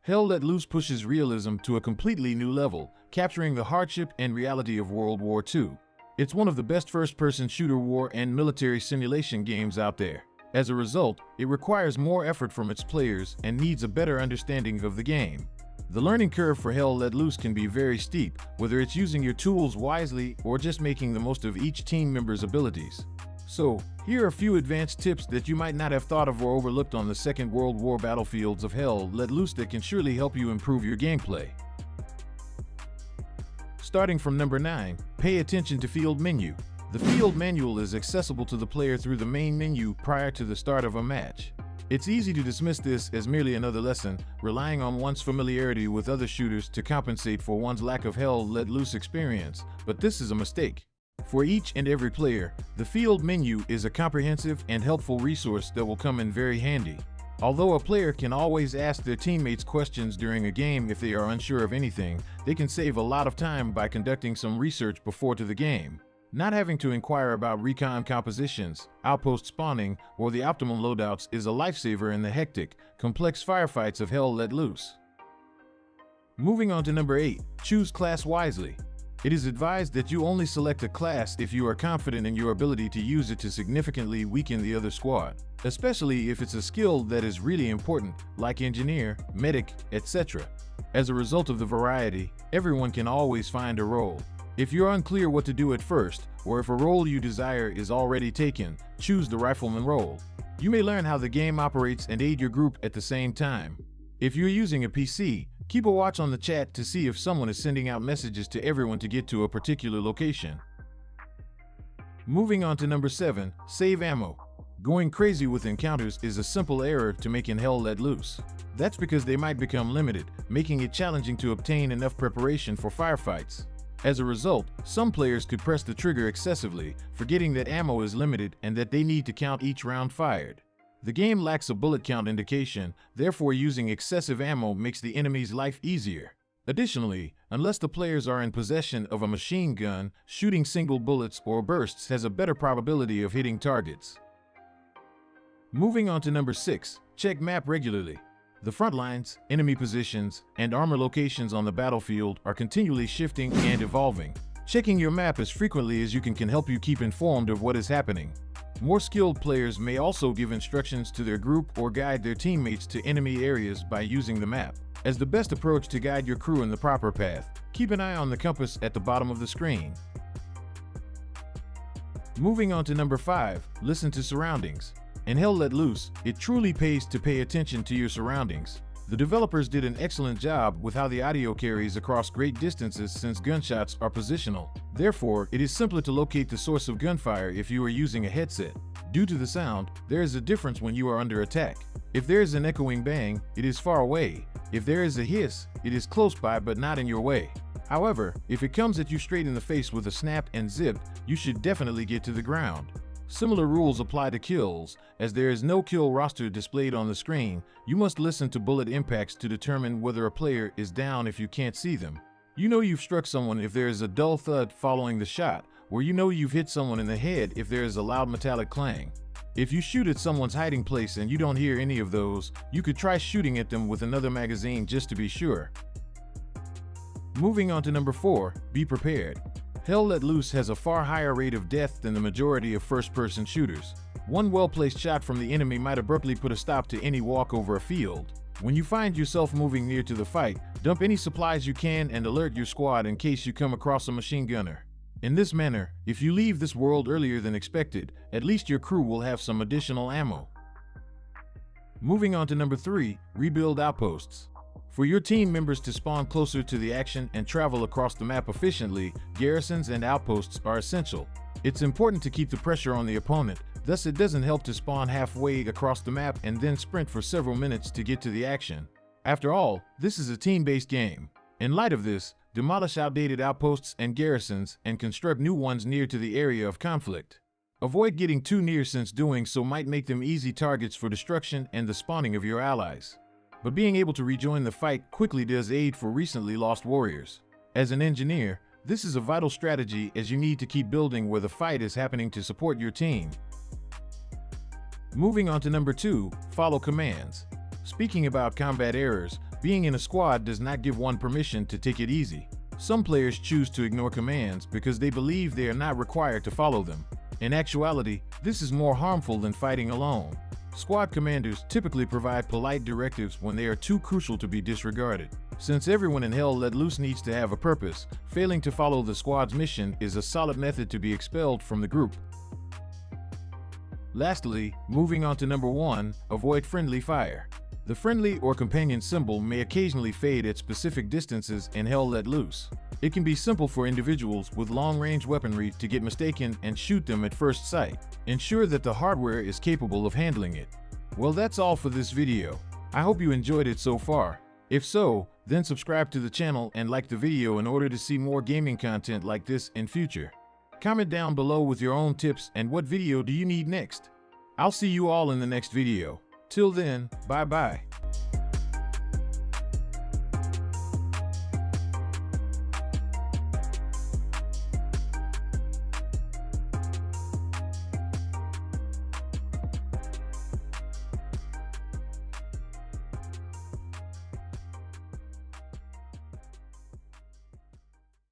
Hell Let Loose pushes realism to a completely new level, capturing the hardship and reality of World War II. It's one of the best first-person shooter war and military simulation games out there. As a result, it requires more effort from its players and needs a better understanding of the game. The learning curve for Hell Let Loose can be very steep, whether it's using your tools wisely or just making the most of each team member's abilities. So, here are a few advanced tips that you might not have thought of or overlooked on the Second World War battlefields of Hell Let Loose that can surely help you improve your gameplay. Starting from number 9, pay attention to Field Menu. The field manual is accessible to the player through the main menu prior to the start of a match. It's easy to dismiss this as merely another lesson, relying on one's familiarity with other shooters to compensate for one's lack of Hell Let Loose experience, but this is a mistake. For each and every player, the field menu is a comprehensive and helpful resource that will come in very handy. Although a player can always ask their teammates questions during a game if they are unsure of anything, they can save a lot of time by conducting some research before the game. Not having to inquire about recon compositions, outpost spawning, or the optimal loadouts is a lifesaver in the hectic, complex firefights of Hell Let Loose. Moving on to number 8, choose class wisely. It is advised that you only select a class if you are confident in your ability to use it to significantly weaken the other squad, especially if it's a skill that is really important, like engineer, medic, etc. As a result of the variety, everyone can always find a role. If you're unclear what to do at first, or if a role you desire is already taken, choose the rifleman role. You may learn how the game operates and aid your group at the same time. If you're using a PC, keep a watch on the chat to see if someone is sending out messages to everyone to get to a particular location. Moving on to number 7, save ammo. Going crazy with encounters is a simple error to make in Hell Let Loose. That's because they might become limited, making it challenging to obtain enough preparation for firefights. As a result, some players could press the trigger excessively, forgetting that ammo is limited and that they need to count each round fired. The game lacks a bullet count indication, therefore using excessive ammo makes the enemy's life easier. Additionally, unless the players are in possession of a machine gun, shooting single bullets or bursts has a better probability of hitting targets. Moving on to number 6, check map regularly. The front lines, enemy positions, and armor locations on the battlefield are continually shifting and evolving. Checking your map as frequently as you can help you keep informed of what is happening. More skilled players may also give instructions to their group or guide their teammates to enemy areas by using the map. As the best approach to guide your crew in the proper path, keep an eye on the compass at the bottom of the screen. Moving on to number 5, listen to surroundings. In Hell Let Loose, it truly pays to pay attention to your surroundings. The developers did an excellent job with how the audio carries across great distances since gunshots are positional. Therefore, it is simpler to locate the source of gunfire if you are using a headset. Due to the sound, there is a difference when you are under attack. If there is an echoing bang, it is far away. If there is a hiss, it is close by but not in your way. However, if it comes at you straight in the face with a snap and zip, you should definitely get to the ground. Similar rules apply to kills, as there is no kill roster displayed on the screen. You must listen to bullet impacts to determine whether a player is down if you can't see them. You know you've struck someone if there is a dull thud following the shot, or you know you've hit someone in the head if there is a loud metallic clang. If you shoot at someone's hiding place and you don't hear any of those, you could try shooting at them with another magazine just to be sure. Moving on to number 4, be prepared. Hell Let Loose has a far higher rate of death than the majority of first-person shooters. One well-placed shot from the enemy might abruptly put a stop to any walk over a field. When you find yourself moving near to the fight, dump any supplies you can and alert your squad in case you come across a machine gunner. In this manner, if you leave this world earlier than expected, at least your crew will have some additional ammo. Moving on to number 3, rebuild outposts. For your team members to spawn closer to the action and travel across the map efficiently, garrisons and outposts are essential. It's important to keep the pressure on the opponent, thus it doesn't help to spawn halfway across the map and then sprint for several minutes to get to the action. After all, this is a team-based game. In light of this, demolish outdated outposts and garrisons and construct new ones near to the area of conflict. Avoid getting too near since doing so might make them easy targets for destruction and the spawning of your allies. But being able to rejoin the fight quickly does aid for recently lost warriors. As an engineer, this is a vital strategy as you need to keep building where the fight is happening to support your team. Moving on to number 2, follow commands. Speaking about combat errors, Being in a squad does not give one permission to take it easy. Some players choose to ignore commands because they believe they are not required to follow them. In actuality, this is more harmful than fighting alone. Squad commanders typically provide polite directives when they are too crucial to be disregarded. Since everyone in Hell Let Loose needs to have a purpose, failing to follow the squad's mission is a solid method to be expelled from the group. Lastly, moving on to number 1, avoid friendly fire. The friendly or companion symbol may occasionally fade at specific distances in Hell Let Loose. It can be simple for individuals with long-range weaponry to get mistaken and shoot them at first sight. Ensure that the hardware is capable of handling it. Well, that's all for this video. I hope you enjoyed it so far. If so, then subscribe to the channel and like the video in order to see more gaming content like this in future. Comment down below with your own tips and what video do you need next. I'll see you all in the next video. Till then, bye-bye.